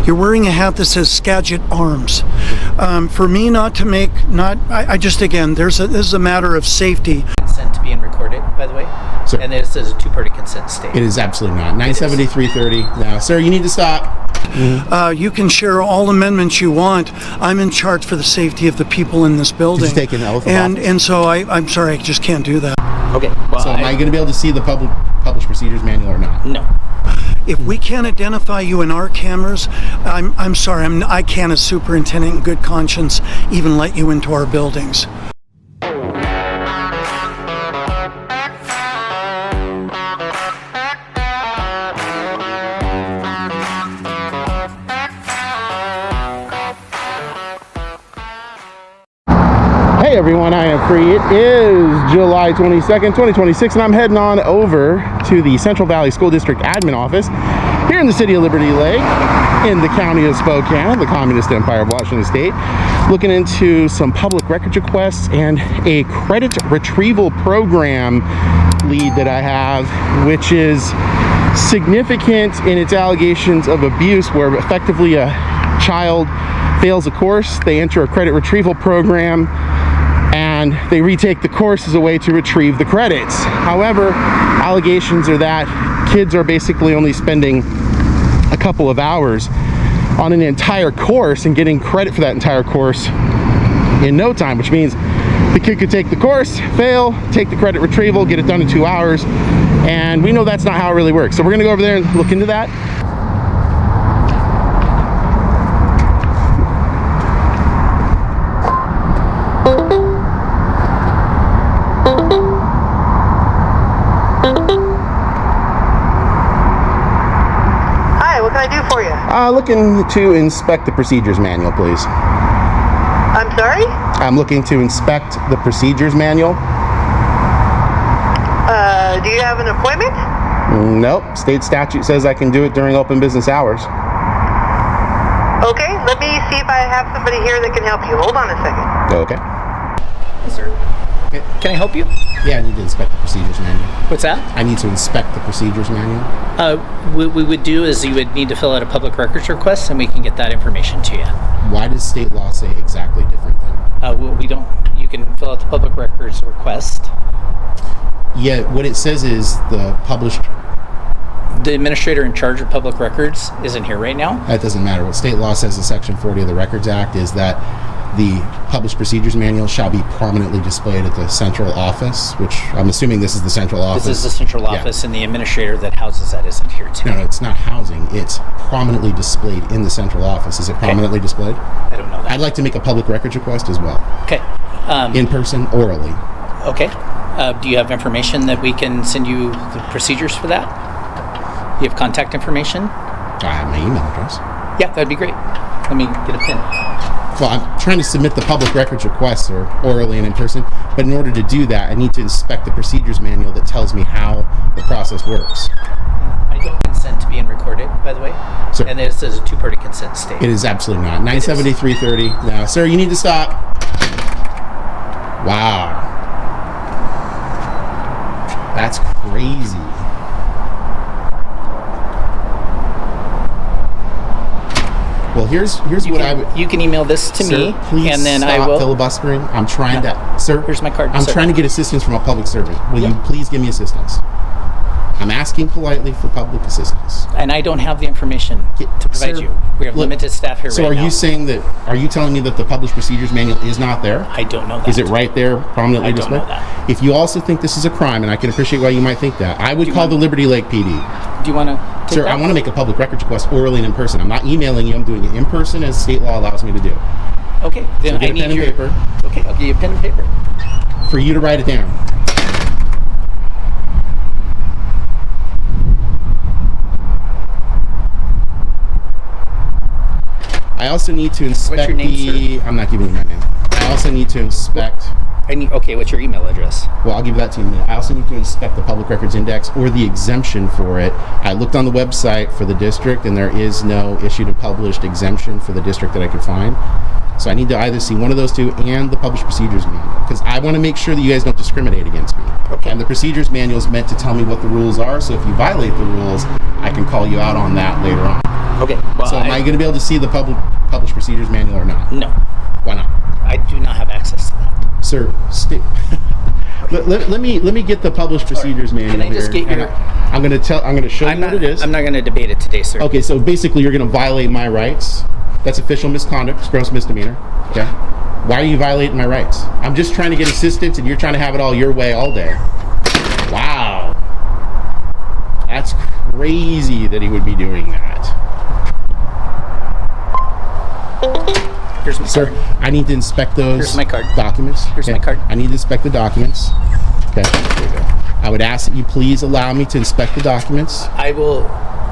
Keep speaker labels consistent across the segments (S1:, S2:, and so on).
S1: You're wearing a hat that says Skagit Arms. For me not to make, I just, again, this is a matter of safety.
S2: Consent to being recorded, by the way.
S3: Sir.
S2: And this is a two-party consent state.
S3: It is absolutely not. 97330. Now, sir, you need to stop.
S1: You can share all amendments you want. I'm in charge for the safety of the people in this building.
S3: Did you take an oath of office?
S1: And so I'm sorry, I just can't do that.
S2: Okay. Well,
S3: So am I going to be able to see the published procedures manual or not?
S2: No.
S1: If we can't identify you in our cameras, I'm sorry, I can't, as superintendent in good conscience, even let you into our buildings.
S3: Hey everyone, I am free. It is July 22nd, 2026, and I'm heading on over to the Central Valley School District Admin Office here in the city of Liberty Lake, in the county of Spokane, the Communist Empire of Washington State, looking into some public records requests and a credit retrieval program lead that I have, which is significant in its allegations of abuse, where effectively a child fails a course, they enter a credit retrieval program, and they retake the course as a way to retrieve the credits. However, allegations are that kids are basically only spending a couple of hours on an entire course and getting credit for that entire course in no time, which means the kid could take the course, fail, take the credit retrieval, get it done in 2 hours, and we know that's not how it really works. So we're gonna go over there and look into that. Looking to inspect the procedures manual, please.
S4: I'm sorry?
S3: I'm looking to inspect the procedures manual.
S4: Do you have an appointment?
S3: Nope. State statute says I can do it during open business hours.
S4: Okay, let me see if I have somebody here that can help you. Hold on a second.
S3: Okay.
S2: Yes, sir. Can I help you?
S3: Yeah, I need to inspect the procedures manual.
S2: What's that?
S3: I need to inspect the procedures manual.
S2: What we would do is you would need to fill out a public records request, and we can get that information to you.
S3: Why does state law say exactly different then?
S2: We don't. You can fill out the public records request.
S3: Yeah, what it says is the published...
S2: The administrator in charge of public records isn't here right now.
S3: That doesn't matter. What state law says in Section 40 of the Records Act is that the published procedures manual shall be prominently displayed at the central office, which I'm assuming this is the central office.
S2: This is the central office, and the administrator that houses that isn't here today.
S3: No, it's not housing. It's prominently displayed in the central office. Is it prominently displayed?
S2: I don't know that.
S3: I'd like to make a public records request as well.
S2: Okay.
S3: In person, orally.
S2: Okay. Do you have information that we can send you the procedures for that? You have contact information?
S3: I have my email address.
S2: Yeah, that'd be great. Let me get a pen.
S3: Well, I'm trying to submit the public records requests, or orally and in person, but in order to do that, I need to inspect the procedures manual that tells me how the process works.
S2: I don't consent to being recorded, by the way.
S3: Sir.
S2: And this is a two-party consent state.
S3: It is absolutely not. 97330. Now, sir, you need to stop. Wow. That's crazy. Well, here's what I would...
S2: You can email this to me,
S3: please
S2: and then
S3: stop
S2: I will...
S3: filibustering. I'm trying to... Sir,
S2: here's my card.
S3: I'm trying to get assistance from a public servant. Will you please give me assistance? I'm asking politely for public assistance.
S2: And I don't have the information to provide you. We have limited staff here
S3: so
S2: right now.
S3: So are you saying that... Are you telling me that the published procedures manual is not there?
S2: I don't know that.
S3: Is it right there, prominently displayed?
S2: I don't know that.
S3: If you also think this is a crime, and I can appreciate why you might think that, I would call the Liberty Lake PD.
S2: Do you want to...
S3: Sir, I want to make a public records request orally and in person. I'm not emailing you. I'm doing it in person as state law allows me to do.
S2: Okay. Then
S3: So get
S2: I
S3: a
S2: need
S3: pen and
S2: your...
S3: paper.
S2: Okay, I'll give you a pen and paper.
S3: For you to write it down. I also need to inspect
S2: What's your name, sir?
S3: I'm not giving you my name. I also need to inspect
S2: Okay, what's your email address?
S3: Well, I'll give that to you in a minute. I also need to inspect the public records index or the exemption for it. I looked on the website for the district, and there is no issued and published exemption for the district that I could find. So I need to either see one of those two and the published procedures manual, because I want to make sure that you guys don't discriminate against me.
S2: Okay.
S3: And the procedures manual is meant to tell me what the rules are, so if you violate the rules, I can call you out on that later on.
S2: Okay. Well,
S3: So am I going to be able to see the published procedures manual or not?
S2: No,
S3: Why not?
S2: I do not have access to that.
S3: Sir, let me get the published procedures manual
S2: Can I just
S3: here.
S2: get your-
S3: I'm going to show you what it is.
S2: I'm not going to debate it today, sir.
S3: Okay, so basically you're going to violate my rights. That's official misconduct. It's gross misdemeanor. Okay. Why are you violating my rights? I'm just trying to get assistance, and you're trying to have it all your way all day. Wow. That's crazy that he would be doing that.
S2: Here's my
S3: Sir,
S2: card.
S3: I need to inspect those
S2: Here's my card.
S3: documents.
S2: Here's my card.
S3: I need to inspect the documents. Okay, there you go. I would ask that you please allow me to inspect the documents.
S2: I will.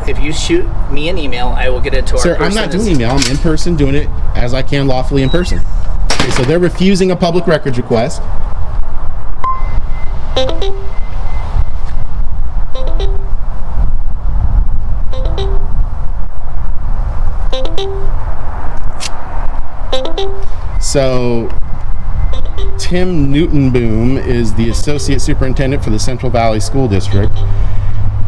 S2: If you shoot me an email, I will get it to our
S3: Sir, I'm
S2: person
S3: not doing
S2: that's-
S3: email. I'm in person doing it as I can lawfully in person. Okay, so they're refusing a public records request. So Tim Newtonboom is the Associate Superintendent for the Central Valley School District.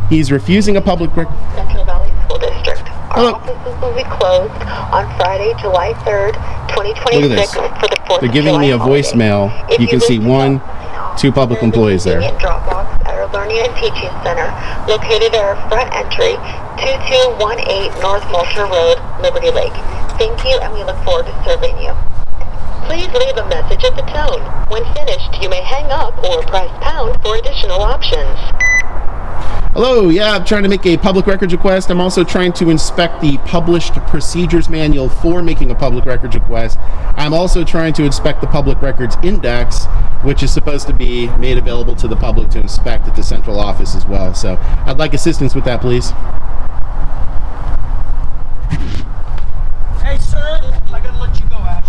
S3: He's refusing a public record.
S4: Central Valley School District. Our
S3: Hello.
S4: offices will be closed on Friday, July 3rd, 2026
S3: Look at this.
S4: for the 4th
S3: They're
S4: of
S3: giving
S4: July
S3: me a
S4: holiday.
S3: voicemail.
S4: If
S3: You can
S4: live
S3: see
S4: in
S3: one, two public employees there.
S4: Convenient drop box at our Learning and Teaching Center, located at our front entry, 2218 North Molter Road, Liberty Lake. Thank you, and we look forward to serving you. Please leave a message at the tone. When finished, you may hang up or press pound for additional options.
S3: Hello, yeah, I'm trying to make a public records request. I'm also trying to inspect the published procedures manual for making a public records request. I'm also trying to inspect the public records index, which is supposed to be made available to the public to inspect at the central office as well. So I'd like assistance with that, please.
S1: Hey, sir, I gotta let you go, Ash.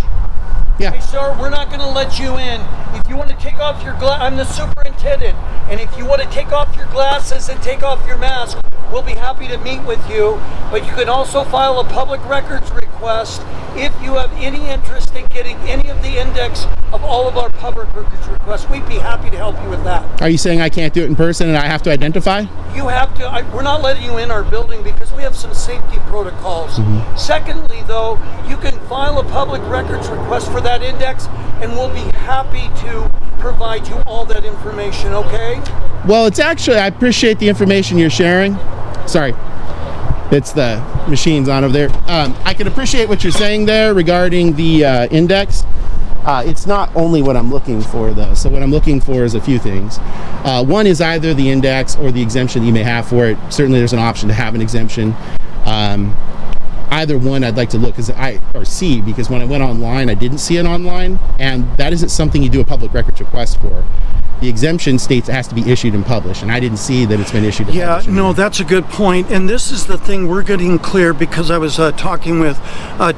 S3: Yeah.
S1: Hey, sir, we're not going to let you in. If you want to take off your I'm the superintendent, and if you want to take off your glasses and take off your mask, we'll be happy to meet with you. But you can also file a public records request if you have any interest in getting any of the index of all of our public records requests. We'd be happy to help you with that.
S3: Are you saying I can't do it in person and I have to identify?
S1: You have to, we're not letting you in our building because we have some safety protocols. Secondly, though, you can file a public records request for that index, and we'll be happy to provide you all that information, okay?
S3: Well, it's actually, I appreciate the information you're sharing. Sorry, it's the machines on over there. I can appreciate what you're saying there regarding the index. It's not only what I'm looking for, though. So what I'm looking for is a few things. One is either the index or the exemption that you may have for it. Certainly there's an option to have an exemption. Either one I'd like to look or see, because when I went online, I didn't see it online, and that isn't something you do a public records request for. The exemption states it has to be issued and published, and I didn't see that it's been issued and
S1: Yeah,
S3: published.
S1: no, that's a good point. And this is the thing we're getting clear, because I was talking with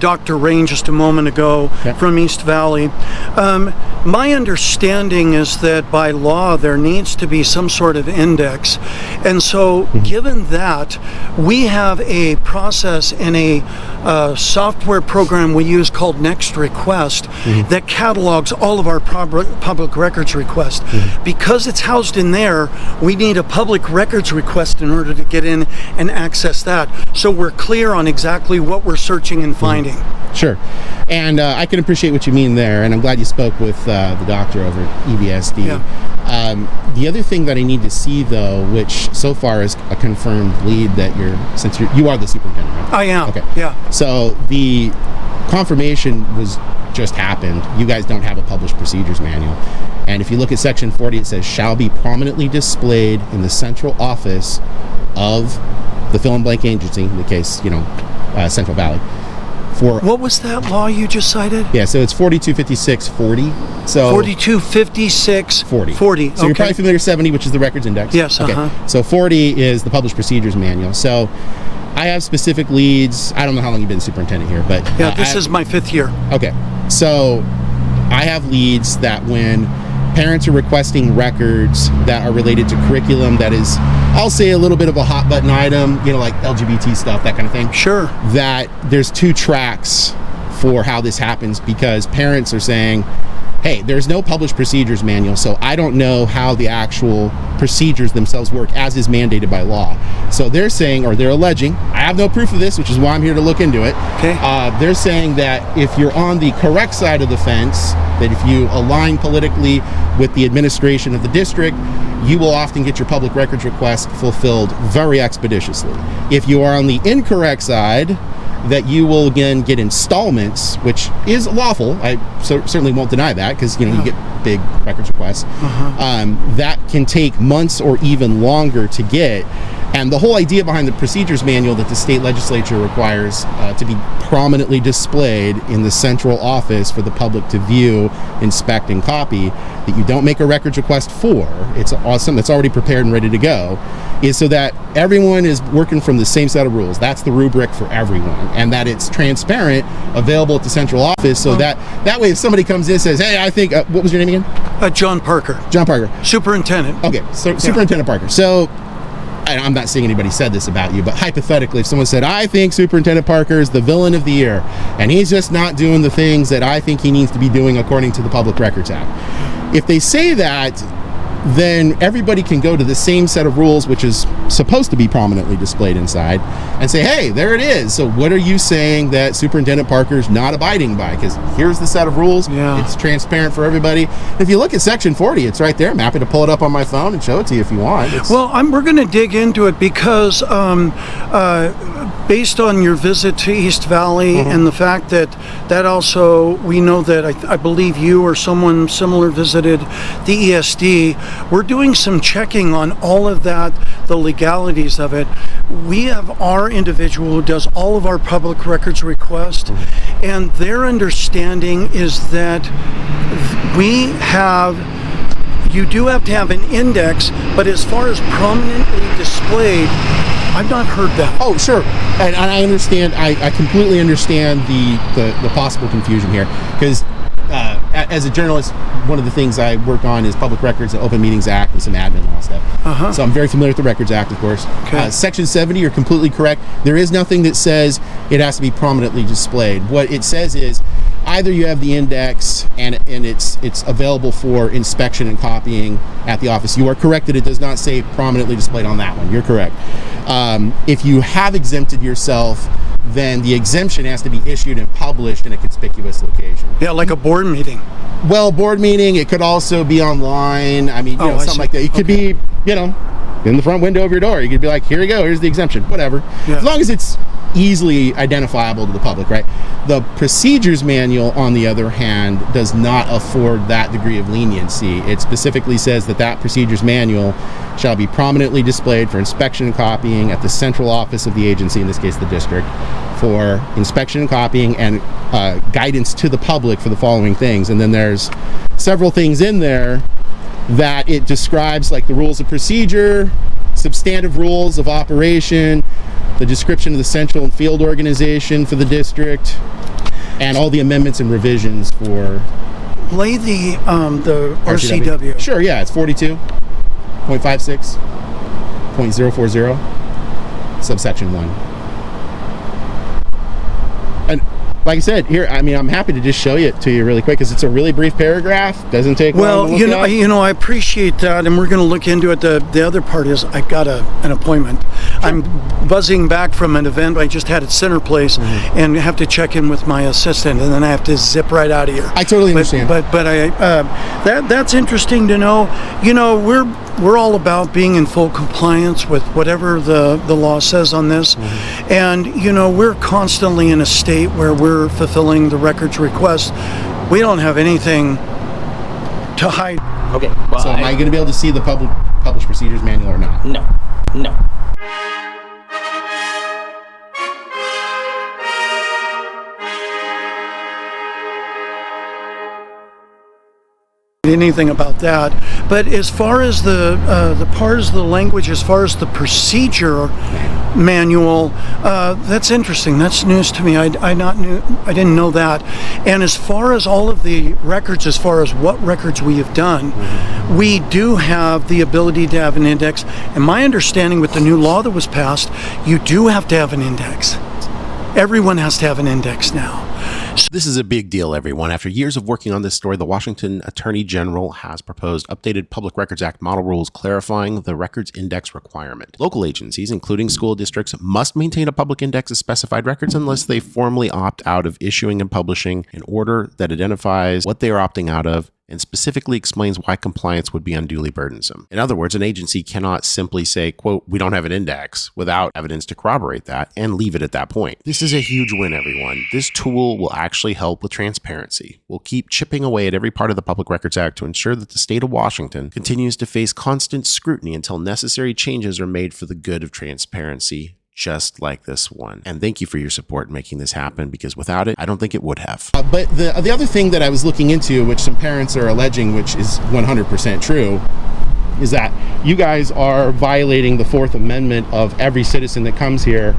S1: Dr. Rain just a moment ago from East Valley. My understanding is that by law there needs to be some sort of index. And so given that, we have a process in a software program we use called Next Request that catalogs all of our public records requests. Because it's housed in there, we need a public records request in order to get in and access that. So we're clear on exactly what we're searching and finding.
S3: Sure. And I can appreciate what you mean there, and I'm glad you spoke with the doctor over at EVSD.
S1: Yeah.
S3: The other thing that I need to see, though, which so far is a confirmed lead that you are the superintendent, right?
S1: I am.
S3: Okay.
S1: Yeah.
S3: So the confirmation just happened. You guys don't have a published procedures manual. And if you look at section 40, it says shall be prominently displayed in the central office of the fill in blank agency, in the case, Central Valley.
S1: What was that law you just cited?
S3: Yeah, so it's 4256-40. So
S1: 4256-40. 40.
S3: So you're probably familiar with 70, which is the records index.
S1: Yes,
S3: Okay. So 40 is the published procedures manual. So I have specific leads. I don't know how long you've been superintendent here, but
S1: Yeah, this is my 5th year.
S3: Okay. So I have leads that when parents are requesting records that are related to curriculum that is, I'll say, a little bit of a hot button item, like LGBT stuff, that kind of thing.
S1: Sure.
S3: That there's two tracks for how this happens, because parents are saying, hey, there's no published procedures manual, so I don't know how the actual procedures themselves work as is mandated by law. So they're saying, or they're alleging, I have no proof of this, which is why I'm here to look into it.
S1: Okay.
S3: They're saying that if you're on the correct side of the fence, that if you align politically with the administration of the district, you will often get your public records request fulfilled very expeditiously. If you are on the incorrect side, that you will again get installments, which is lawful. I certainly won't deny that, because you get big records requests. That can take months or even longer to get. And the whole idea behind the procedures manual that the state legislature requires to be prominently displayed in the central office for the public to view, inspect, and copy, that you don't make a records request for, it's awesome, it's already prepared and ready to go, is so that everyone is working from the same set of rules. That's the rubric for everyone, and that it's transparent, available at the central office, so that way if somebody comes in and says, hey, I think, what was your name again?
S1: John Parker.
S3: John Parker.
S1: Superintendent.
S3: Okay, so Superintendent Parker. So, I'm not saying anybody said this about you, but hypothetically, if someone said, I think Superintendent Parker is the villain of the year, and he's just not doing the things that I think he needs to be doing according to the Public Records Act. If they say that, then everybody can go to the same set of rules, which is supposed to be prominently displayed inside, and say, hey, there it is. So what are you saying that Superintendent Parker's not abiding by? Because here's the set of rules.
S1: Yeah.
S3: It's transparent for everybody. If you look at Section 40, it's right there. I'm happy to pull it up on my phone and show it to you if you want.
S1: We're going to dig into it, because based on your visit to East Valley and the fact that also, we know that I believe you or someone similar visited the ESD, we're doing some checking on all of that, the legalities of it. We have our individual who does all of our public records requests, and their understanding is that you do have to have an index, but as far as prominently displayed, I've not heard that.
S3: Oh, sure. And I understand, I completely understand the possible confusion here, because as a journalist, one of the things I work on is Public Records and Open Meetings Act and some admin law stuff. So I'm very familiar with the Records Act, of course.
S1: Okay.
S3: Section 70, you're completely correct. There is nothing that says it has to be prominently displayed. What it says is either you have the index and it's available for inspection and copying at the office. You are correct that it does not say prominently displayed on that one. You're correct. If you have exempted yourself, then the exemption has to be issued and published in a conspicuous location.
S1: Yeah, like a board meeting.
S3: Well, board meeting, it could also be online. I mean, something like that. It could be, in the front window of your door. You could be like, here you go, here's the exemption, whatever.
S1: Yeah.
S3: As long as it's easily identifiable to the public, right? The procedures manual, on the other hand, does not afford that degree of leniency. It specifically says that procedures manual shall be prominently displayed for inspection and copying at the central office of the agency, in this case the district, for inspection and copying and guidance to the public for the following things. And then there's several things in there that it describes, like the rules of procedure, substantive rules of operation, the description of the central and field organization for the district, and all the amendments and revisions for
S1: Lay the RCW.
S3: Sure, yeah, it's 42.56.040, subsection 1. And like I said, here, I'm happy to just show it to you really quick, because it's a really brief paragraph. Doesn't take long to look at.
S1: I appreciate that, and we're going to look into it. The other part is I've got an appointment. Sure. I'm buzzing back from an event I just had at Center Place, and have to check in with my assistant, and then I have to zip right out of here.
S3: I totally understand.
S1: But that's interesting to know. We're all about being in full compliance with whatever the law says on this. And, we're constantly in a state where we're fulfilling the records request. We don't have anything to hide.
S2: Okay. Well,
S3: so am I going to be able to see the published procedures manual or not?
S2: No.
S1: Anything about that, but as far as the part of the language, as far as the procedure, manual. That's interesting. That's news to me. I didn't know that. And as far as all of the records, as far as what records we have done, we do have the ability to have an index. And my understanding with the new law that was passed, you do have to have an index. Everyone has to have an index now.
S5: This is a big deal, everyone. After years of working on this story, the Washington Attorney General has proposed updated Public Records Act model rules clarifying the records index requirement. Local agencies, including school districts, must maintain a public index of specified records unless they formally opt out of issuing and publishing an order that identifies what they are opting out of and specifically explains why compliance would be unduly burdensome. In other words, an agency cannot simply say, quote, we don't have an index without evidence to corroborate that and leave it at that point. This is a huge win, everyone. This tool will actually help with transparency. We'll keep chipping away at every part of the Public Records Act to ensure that the state of Washington continues to face constant scrutiny until necessary changes are made for the good of transparency, just like this one. And thank you for your support in making this happen, because without it, I don't think it would have.
S3: But the other thing that I was looking into, which some parents are alleging, which is 100% true, is that you guys are violating the Fourth Amendment of every citizen that comes here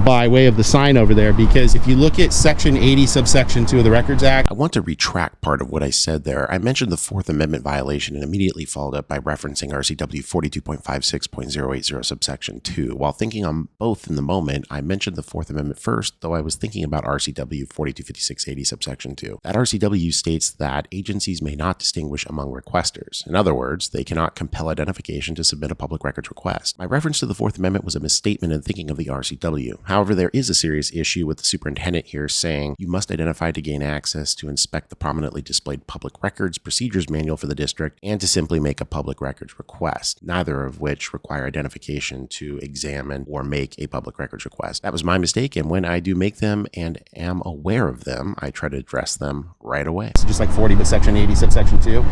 S3: by way of the sign over there, because if you look at Section 80, subsection 2 of the Records Act.
S5: I want to retract part of what I said there. I mentioned the Fourth Amendment violation and immediately followed up by referencing RCW 42.56.080 subsection 2. While thinking on both in the moment, I mentioned the Fourth Amendment first, though I was thinking about RCW 4256.80 subsection 2. That RCW states that agencies may not distinguish among requesters. In other words, they cannot compel identification to submit a public records request. My reference to the Fourth Amendment was a misstatement in thinking of the RCW. However, there is a serious issue with the superintendent here saying you must identify to gain access to inspect the prominently displayed public records procedures manual for the district and to simply make a public records request, neither of which require identification to examine or make a public records request. That was my mistake, and when I do make them and am aware of them, I try to address them right away.
S3: So just like 40, but Section 80, subsection 2.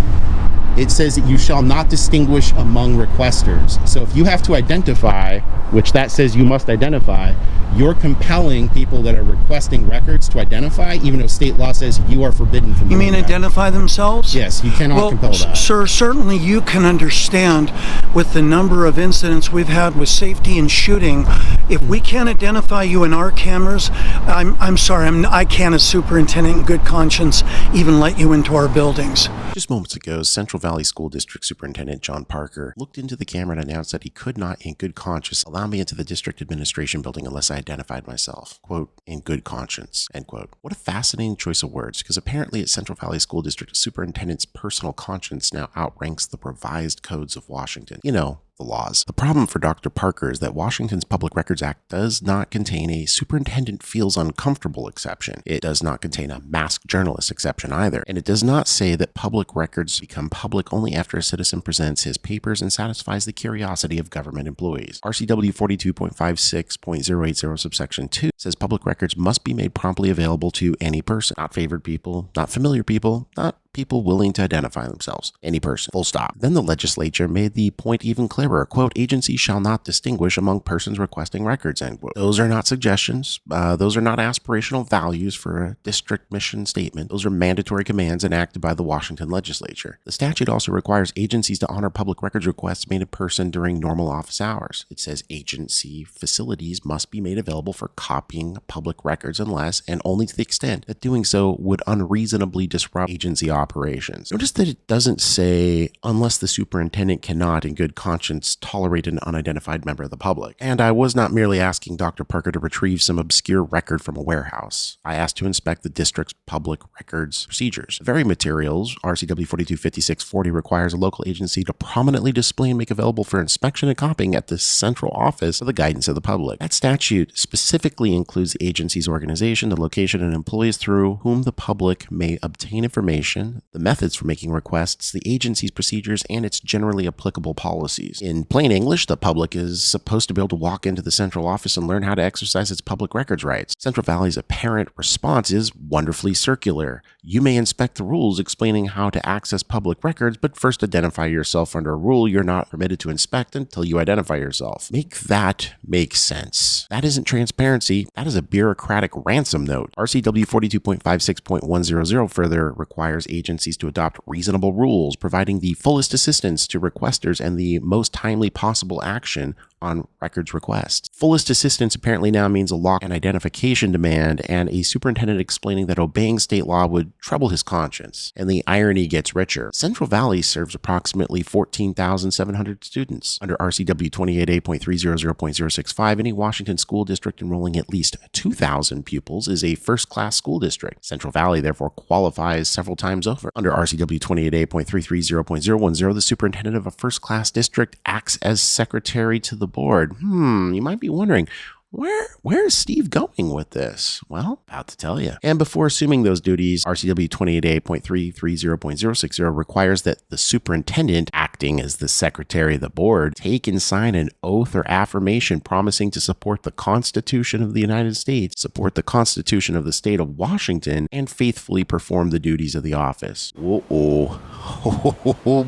S3: It says that you shall not distinguish among requesters. So if you have to identify, which that says you must identify, you're compelling people that are requesting records to identify, even though state law says you are forbidden from doing that.
S1: You mean identify themselves?
S3: Yes, you cannot compel that.
S1: Sir, certainly you can understand with the number of incidents we've had with safety and shooting, if we can't identify you in our cameras, I'm sorry, I can't as superintendent in good conscience even let you into our buildings.
S5: Just moments ago, Central Valley School District Superintendent JParker looked into the camera and announced that he could not, in good conscience, allow me into the district administration building unless I identified myself. Quote, in good conscience, end quote. What a fascinating choice of words, because apparently at Central Valley School District, a superintendent's personal conscience now outranks the revised codes of Washington. You know, the laws. The problem for Dr. Parker is that Washington's Public Records Act does not contain a superintendent feels uncomfortable exception. It does not contain a masked journalist exception either. And it does not say that public records become public only after a citizen presents his papers and satisfies the curiosity of government employees. RCW 42.56.080 subsection 2 says public records must be made promptly available to any person, not favored people, not familiar people, not people willing to identify themselves. Any person. Full stop. Then the legislature made the point even clearer. Quote, agencies shall not distinguish among persons requesting records, end quote. Those are not suggestions. Those are not aspirational values for a district mission statement. Those are mandatory commands enacted by the Washington legislature. The statute also requires agencies to honor public records requests made in person during normal office hours. It says agency facilities must be made available for copying public records unless and only to the extent that doing so would unreasonably disrupt agency operations. Notice that it doesn't say unless the superintendent cannot in good conscience tolerate an unidentified member of the public. And I was not merely asking Dr. Parker to retrieve some obscure record from a warehouse. I asked to inspect the district's public records procedures. The very materials RCW 425640 requires a local agency to prominently display and make available for inspection and copying at the central office for the guidance of the public. That statute specifically includes the agency's organization, the location, and employees through whom the public may obtain information, the methods for making requests, the agency's procedures, and its generally applicable policies. In plain English, the public is supposed to be able to walk into the central office and learn how to exercise its public records rights. Central Valley's apparent response is wonderfully circular. You may inspect the rules explaining how to access public records, but first identify yourself under a rule you're not permitted to inspect until you identify yourself. Make that make sense. That isn't transparency. That is a bureaucratic ransom note. RCW 42.56.100 further requires agencies agencies to adopt reasonable rules, providing the fullest assistance to requesters and the most timely possible action on records requests. Fullest assistance apparently now means a lock and identification demand, and a superintendent explaining that obeying state law would trouble his conscience. And the irony gets richer. Central Valley serves approximately 14,700 students. Under RCW 28A.300.065, any Washington school district enrolling at least 2,000 pupils is a first-class school district. Central Valley therefore qualifies several times over. Under RCW 28A.330.010, the superintendent of a first-class district acts as secretary to the board. You might be wondering, where is Steve going with this? Well, about to tell you. And before assuming those duties, RCW 28A.330.060 requires that the superintendent, acting as the secretary of the board, take and sign an oath or affirmation promising to support the Constitution of the United States, support the Constitution of the state of Washington, and faithfully perform the duties of the office. Oh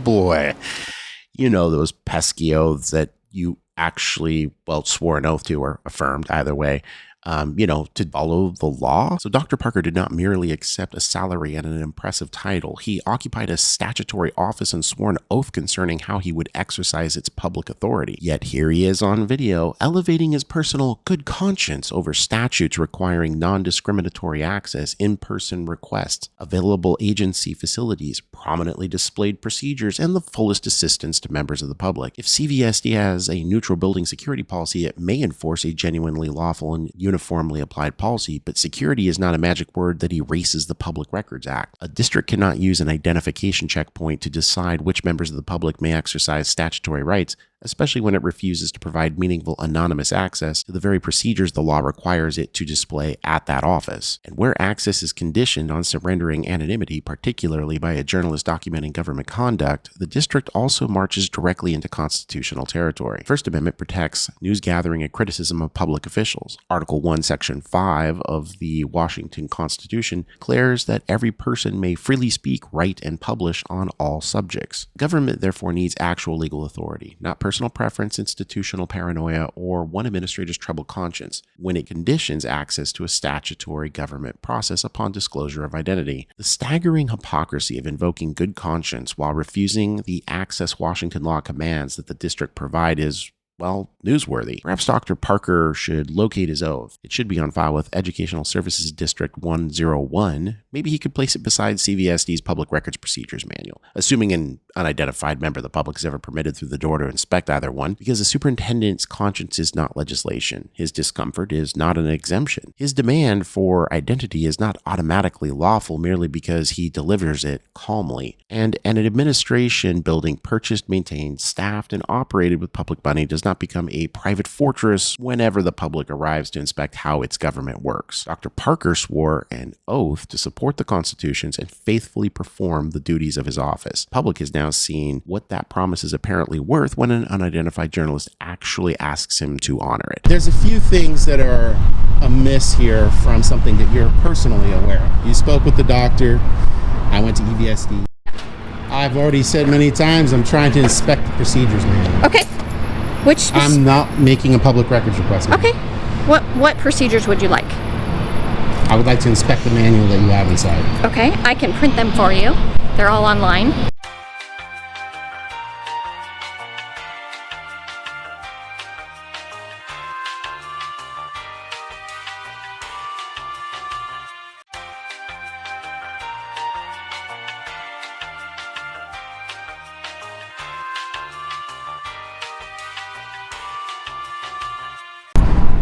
S5: boy. You know those pesky oaths that you actually, swore an oath to or affirmed, either way, to follow the law. So Dr. Parker did not merely accept a salary and an impressive title. He occupied a statutory office and swore an oath concerning how he would exercise its public authority. Yet here he is on video, elevating his personal good conscience over statutes requiring non-discriminatory access, in-person requests, available agency facilities, prominently displayed procedures, and the fullest assistance to members of the public. If CVSD has a neutral building security policy, it may enforce a genuinely lawful and uniformly applied policy, but security is not a magic word that erases the Public Records Act. A district cannot use an identification checkpoint to decide which members of the public may exercise statutory rights, especially when it refuses to provide meaningful anonymous access to the very procedures the law requires it to display at that office. And where access is conditioned on surrendering anonymity, particularly by a journalist documenting government conduct, the district also marches directly into constitutional territory. First Amendment protects news gathering and criticism of public officials. Article 1, Section 5 of the Washington Constitution declares that every person may freely speak, write, and publish on all subjects. Government therefore needs actual legal authority, not personal preference, institutional paranoia, or one administrator's troubled conscience when it conditions access to a statutory government process upon disclosure of identity. The staggering hypocrisy of invoking good conscience while refusing the access Washington law commands that the district provide is, newsworthy. Perhaps Dr. Parker should locate his oath. It should be on file with Educational Services District 101. Maybe he could place it beside CVSD's Public Records Procedures Manual, assuming an unidentified member of the public is ever permitted through the door to inspect either one, because the superintendent's conscience is not legislation. His discomfort is not an exemption. His demand for identity is not automatically lawful merely because he delivers it calmly. And an administration building purchased, maintained, staffed, and operated with public money does not become a private fortress whenever the public arrives to inspect how its government works. Dr. Parker swore an oath to support the constitutions and faithfully perform the duties of his office. The public has now seen what that promise is apparently worth when an unidentified journalist actually asks him to honor it.
S3: There's a few things that are amiss here from something that you're personally aware of. You spoke with the doctor. I went to EVSD. I've already said many times I'm trying to inspect the procedures manual.
S6: Okay.
S3: I'm not making a public records request.
S6: Okay. What procedures would you like?
S3: I would like to inspect the manual that you have inside.
S6: Okay, I can print them for you. They're all online.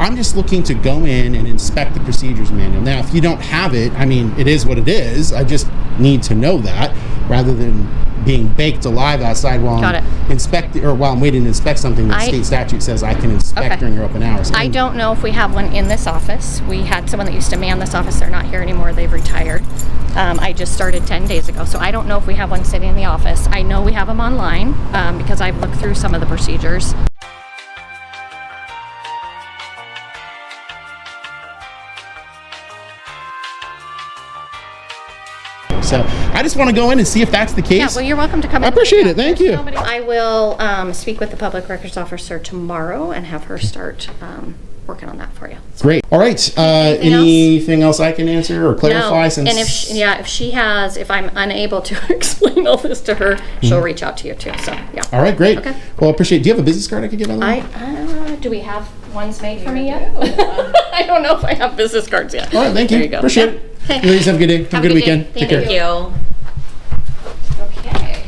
S3: I'm just looking to go in and inspect the procedures manual. Now, if you don't have it, it is what it is. I just need to know that rather than being baked alive outside while I'm waiting to inspect something that state statute says I can inspect during your open hours.
S6: I don't know if we have one in this office. We had someone that used to man this office. They're not here anymore. They've retired. I just started 10 days ago, so I don't know if we have one sitting in the office. I know we have them online because I've looked through some of the procedures.
S3: So I just want to go in and see if that's the case.
S6: Yeah, well, you're welcome to come in.
S3: I appreciate it. Thank you.
S6: I will speak with the public records officer tomorrow and have her start working on that for you.
S3: Great. All right. Anything else I can answer or clarify?
S6: No.
S3: Since
S6: And if I'm unable to explain all this to her, she'll reach out to you too. So yeah.
S3: All right, great.
S6: Okay.
S3: Well, appreciate. Do you have a business card I could give on?
S6: Do we have ones made for me yet? I don't know if I have business cards yet.
S3: All right, thank you.
S6: There you go.
S3: Appreciate it.
S6: Okay.
S3: Ladies, have a good day. Have a good weekend.
S6: Day.
S3: Take care.
S6: Thank you. Okay.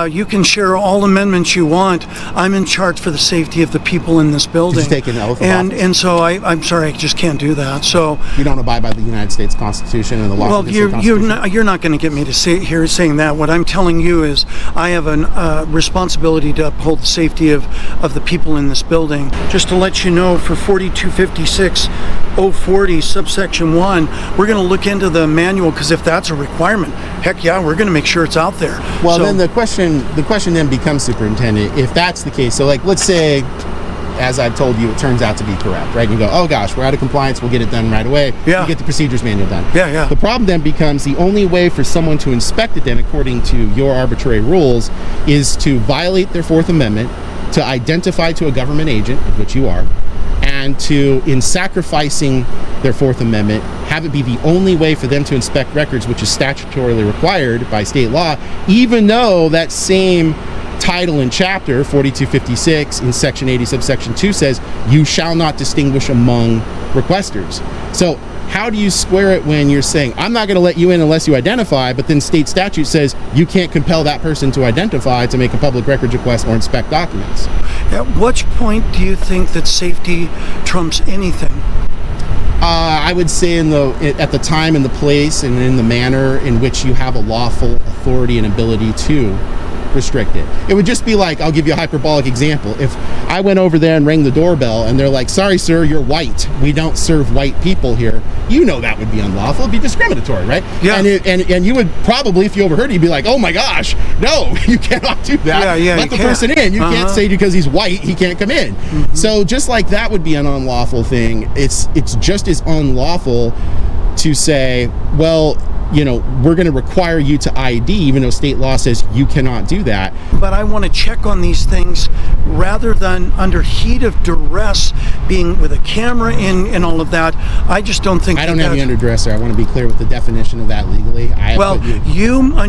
S1: You can share all amendments you want. I'm in charge for the safety of the people in this building.
S3: Did you take an oath of
S1: and
S3: office?
S1: and so I'm sorry, I just can't do that. So
S3: You don't abide by the United States Constitution and the laws
S1: well,
S3: of the state Constitution?
S1: you're not going to get me to say here saying that. What I'm telling you is I have a responsibility to uphold the safety of the people in this building. Just to let you know, for 4256-040 subsection 1, we're going to look into the manual, because if that's a requirement, heck yeah, we're going to make sure it's out there.
S3: Well,
S1: So-
S3: then the question then becomes, Superintendent, if that's the case. So, like, let's say, as I've told you, it turns out to be correct, right? You go, oh gosh, we're out of compliance, we'll get it done right away.
S1: Yeah.
S3: You get the procedures manual done.
S1: Yeah.
S3: The problem then becomes the only way for someone to inspect it then, according to your arbitrary rules, is to violate their Fourth Amendment, to identify to a government agent, of which you are, and to, in sacrificing their Fourth Amendment, have it be the only way for them to inspect records, which is statutorily required by state law, even though that same title and chapter, 4256, in section 80, subsection 2, says, you shall not distinguish among requesters. So how do you square it when you're saying, I'm not going to let you in unless you identify, but then state statute says you can't compel that person to identify to make a public records request or inspect documents?
S1: At what point do you think that safety trumps anything?
S3: I would say at the time and the place and in the manner in which you have a lawful authority and ability to restrict it. It would just be like, I'll give you a hyperbolic example. If I went over there and rang the doorbell and they're like, sorry sir, you're white, we don't serve white people here, you know that would be unlawful. It'd be discriminatory, right?
S1: Yeah.
S3: And you would probably, if you overheard it, you'd be like, oh my gosh, no, you cannot do that.
S1: Yeah,
S3: let the
S1: you can't.
S3: person in. You can't say because he's white he can't come in. So just like that would be an unlawful thing, it's just as unlawful to say, well, you know, we're going to require you to ID, even though state law says you cannot do that.
S1: But I want to check on these things rather than under heat of duress, being with a camera in and all of that. I just don't think
S3: I don't have you under duress, sir. I want to be clear with the definition of that legally.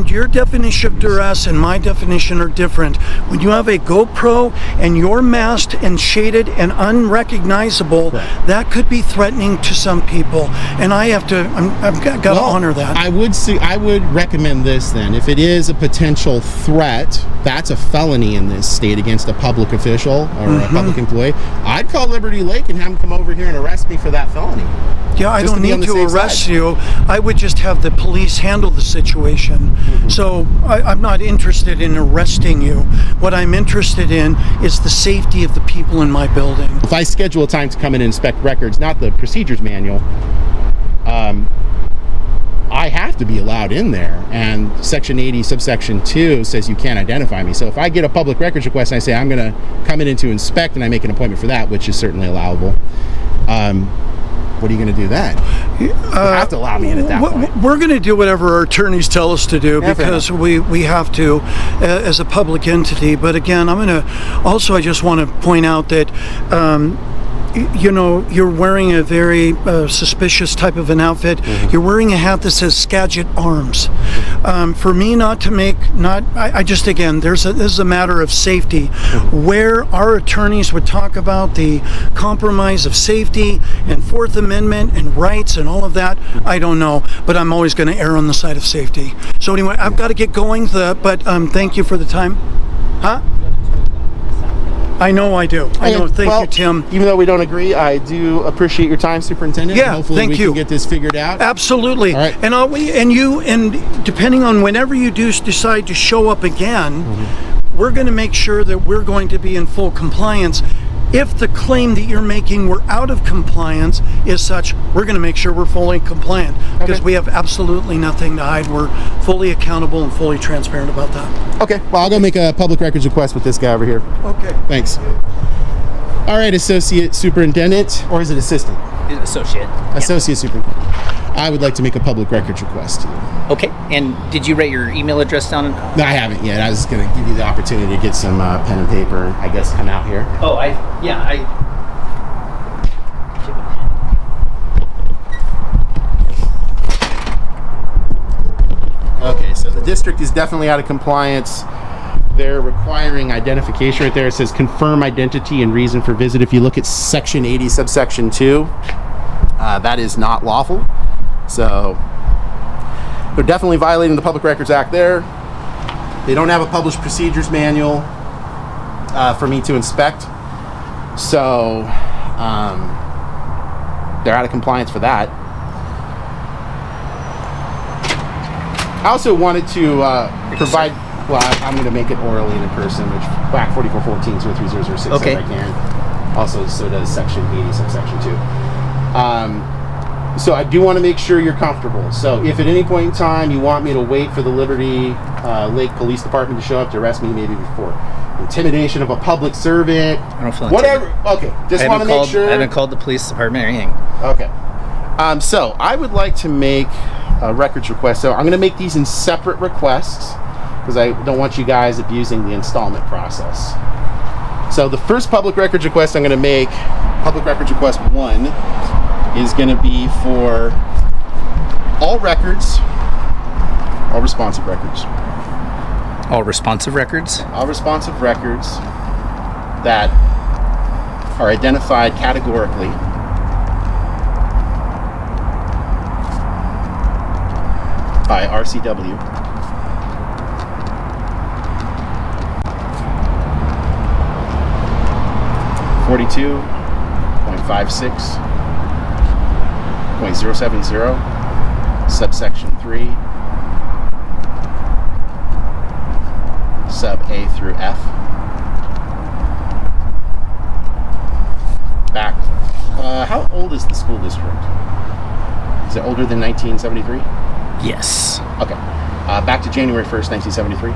S1: Your definition of duress and my definition are different. When you have a GoPro and you're masked and shaded and unrecognizable,
S3: Correct.
S1: that could be threatening to some people, and I've got to honor that.
S3: I would recommend this then. If it is a potential threat, that's a felony in this state against a public official or a public employee. I'd call Liberty Lake and have them come over here and arrest me for that felony.
S1: Yeah, I
S3: Just
S1: don't
S3: to be on
S1: need
S3: the
S1: to
S3: safe
S1: arrest
S3: side.
S1: you. I would just have the police handle the situation. So I'm not interested in arresting you. What I'm interested in is the safety of the people in my building.
S3: If I schedule a time to come in and inspect records, not the procedures manual, I have to be allowed in there, and section 80 subsection 2 says you can't identify me. So if I get a public records request and I say I'm going to come in to inspect and I make an appointment for that, which is certainly allowable, what are you going to do then? You have to allow me in at that point.
S1: We're going to do whatever our attorneys tell us to do,
S3: Yeah, fair
S1: because we have to as a public entity. But again, I just want to point out that you know, you're wearing a very suspicious type of an outfit. You're wearing a hat that says Skagit Arms. For me this is a matter of safety. Where our attorneys would talk about the compromise of safety and Fourth Amendment and rights and all of that, I don't know, but I'm always going to err on the side of safety. So anyway, I've got to get going, but thank you for the time. Huh? I know I do. I know. Thank you, Tim.
S3: Even though we don't agree, I do appreciate your time, Superintendent.
S1: Yeah,
S3: Hopefully
S1: thank
S3: we
S1: you.
S3: can get this figured out.
S1: Absolutely.
S3: All right.
S1: And depending on whenever you do decide to show up again, we're going to make sure that we're going to be in full compliance. If the claim that you're making we're out of compliance is such, we're going to make sure we're fully compliant, because we have absolutely nothing to hide. We're fully accountable and fully transparent about that.
S3: Okay, well, I'll go make a public records request with this guy over here.
S1: Okay.
S3: Thanks. All right, Associate Superintendent, or is it Assistant?
S2: Associate.
S3: Associate Superintendent. I would like to make a public records request to you.
S2: Okay. And did you write your email address down?
S3: No, I haven't yet. I was going to give you the opportunity to get some pen and paper, I guess, come out here.
S2: Oh,
S3: Okay, so the district is definitely out of compliance. They're requiring identification right there. It says confirm identity and reason for visit. If you look at section 80, subsection 2, that is not lawful. So they're definitely violating the Public Records Act there. They don't have a published procedures manual for me to inspect. So they're out of compliance for that. I also wanted to provide, well, I'm going to make it orally and in person, which back 4414-203-006
S2: Okay.
S3: if I can. Also, so does section 80, subsection 2. So I do want to make sure you're comfortable. So if at any point in time you want me to wait for the Liberty Lake Police Department to show up to arrest me, maybe before intimidation of a public servant,
S2: I don't feel
S3: whatever. Okay, just want to make sure.
S2: I haven't called the police department or anything.
S3: Okay. So I would like to make a records request. So I'm going to make these in separate requests because I don't want you guys abusing the installment process. So the first public records request I'm going to make, public records request 1, is going to be for all records, all responsive records.
S2: All responsive records?
S3: All responsive records that are identified categorically by RCW .070, subsection 3, sub A through F. Back. How old is the school district? Is it older than 1973?
S2: Yes.
S3: Okay. Back to January 1st, 1973.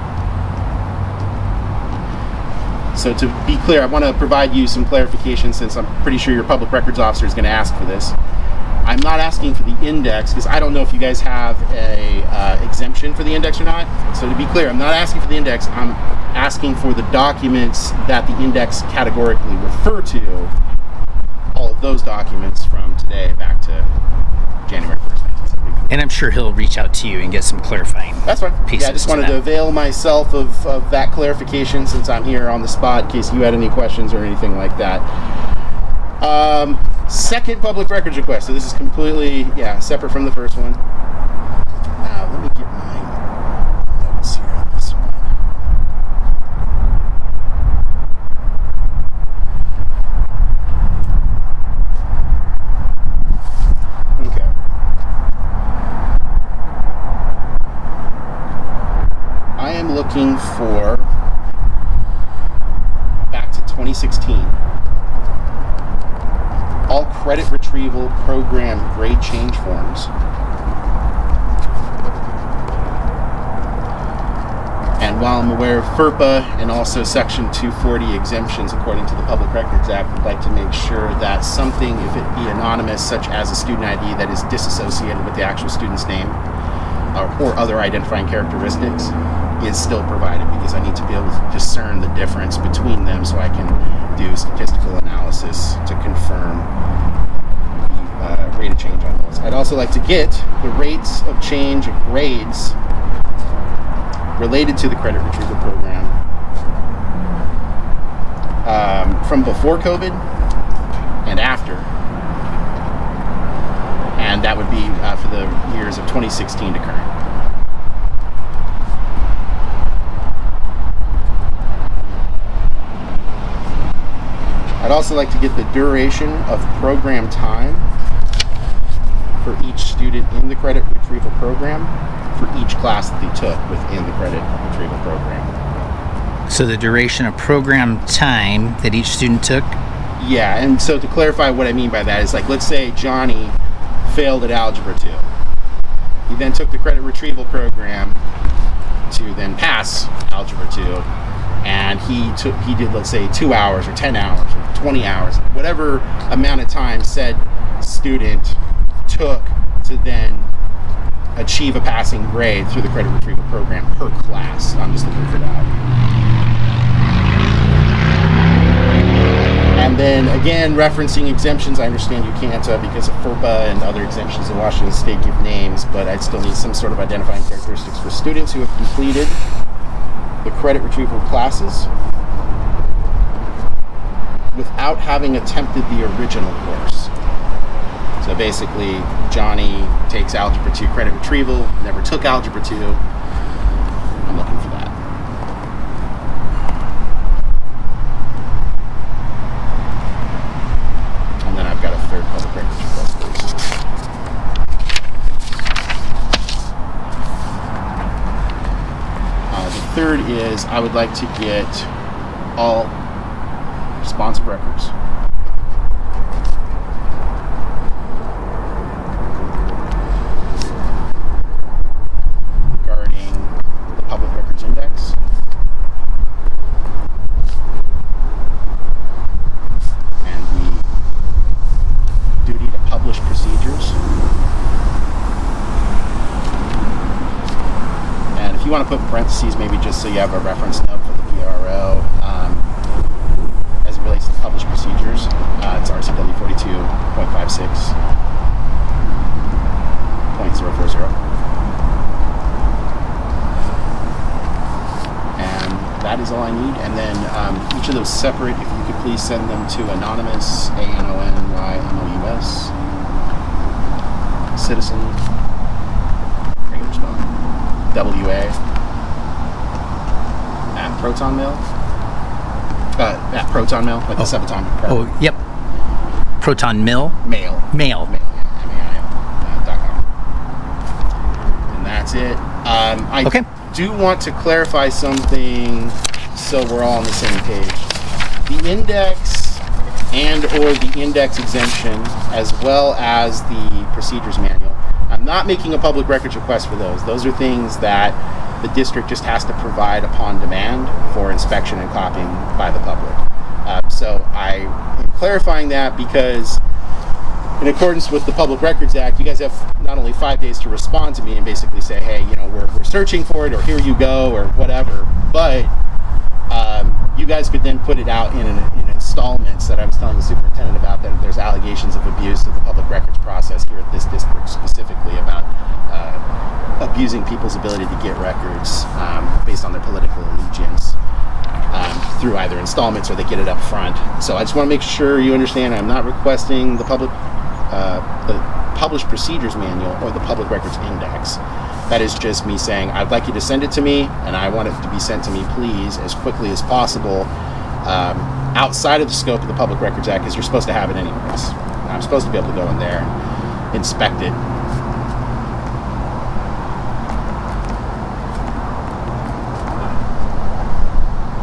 S3: So to be clear, I want to provide you some clarification since I'm pretty sure your public records officer is going to ask for this. I'm not asking for the index because I don't know if you guys have a exemption for the index or not. So to be clear, I'm not asking for the index. I'm asking for the documents that the index categorically refer to. All of those documents from today back to January 1st, 1973.
S2: And I'm sure he'll reach out to you and get some clarifying.
S3: That's fine.
S2: Pieces
S3: Yeah, I just wanted
S2: to
S3: to avail myself of that clarification since I'm here on the spot in case you had any questions or anything like that. Second public records request. So this is completely, separate from the first one. Now, let me get my notes here on this one. Okay. I am looking for back to 2016. All credit retrieval program grade change forms and while I'm aware of FERPA and also section 240 exemptions according to the Public Records Act, I'd like to make sure that something, if it be anonymous, such as a student ID that is disassociated with the actual student's name or other identifying characteristics, is still provided because I need to be able to discern the difference between them so I can do statistical analysis to confirm the rate of change on those. I'd also like to get the rates of change of grades related to the credit retrieval program from before COVID and after. And that would be for the years of 2016 to current. I'd also like to get the duration of program time for each student in the credit retrieval program for each class that they took within the credit retrieval program.
S2: So the duration of program time that each student took?
S3: Yeah, and so to clarify what I mean by that is like, let's say Johnny failed at Algebra 2. He then took the credit retrieval program to then pass Algebra 2. And he did, let's say, 2 hours or 10 hours or 20 hours, whatever amount of time said student took to then achieve a passing grade through the credit retrieval program per class. I'm just looking for that. And then again, referencing exemptions, I understand you can't because of FERPA and other exemptions in Washington State give names, but I'd still need some sort of identifying characteristics for students who have completed the credit retrieval classes without having attempted the original course. So basically, Johnny takes Algebra 2 credit retrieval, never took Algebra 2. I'm looking for that. And then I've got a third public records request, please. The third is I would like to get all responsive records regarding the public records index and the duty to publish procedures. And if you want to put in parentheses, maybe just so you have a reference note for the PRO, as it relates to published procedures, it's RCW 42.56.040. And that is all I need. And then each of those separate, if you could please send them to anonymous, ANONYMOUS, citizen, regular spelling, WA, at Proton Mail. At Proton Mail, like the Sabaton.
S2: Oh, yep. Proton Mail.
S3: Mail.
S2: Mail.
S3: MAIL.com. And that's it. I do want to clarify something so we're all on the same page. The index and or the index exemption, as well as the procedures manual, I'm not making a public records request for those. Those are things that the district just has to provide upon demand for inspection and copying by the public. So I am clarifying that because in accordance with the Public Records Act, you guys have not only 5 days to respond to me and basically say, hey, you know, we're searching for it, or here you go, or whatever, but you guys could then put it out in installments that I was telling the superintendent about, that there's allegations of abuse of the public records process here at this district, specifically about abusing people's ability to get records based on their political allegiance through either installments or they get it up front. So I just want to make sure you understand I'm not requesting the published procedures manual or the public records index. That is just me saying I'd like you to send it to me, and I want it to be sent to me, please, as quickly as possible, outside of the scope of the Public Records Act, because you're supposed to have it anyways. I'm supposed to be able to go in there and inspect it.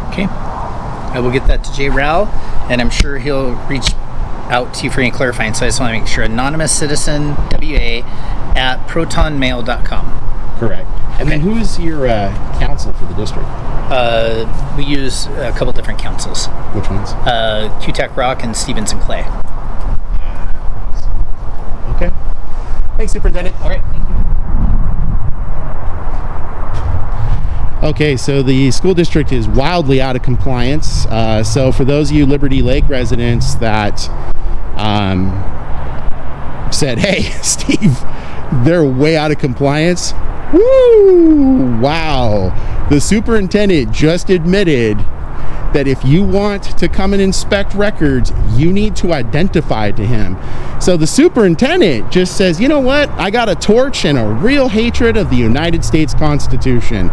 S2: Okay. I will get that to Jay Rao, and I'm sure he'll reach out to you for any clarifying. So I just want to make sure, anonymous citizen, WA, at protonmail.com.
S3: Correct. And then who is your counsel for the district?
S2: We use a couple different councils.
S3: Which ones?
S2: QTech Rock and Stevenson Clay.
S3: Okay. Thanks, Superintendent.
S2: All right. Thank you.
S3: Okay, so the school district is wildly out of compliance. So for those of you Liberty Lake residents that said, hey, Steve, they're way out of compliance. Woo! Wow. The superintendent just admitted that if you want to come and inspect records, you need to identify to him. So the superintendent just says, you know what? I got a torch and a real hatred of the United States Constitution.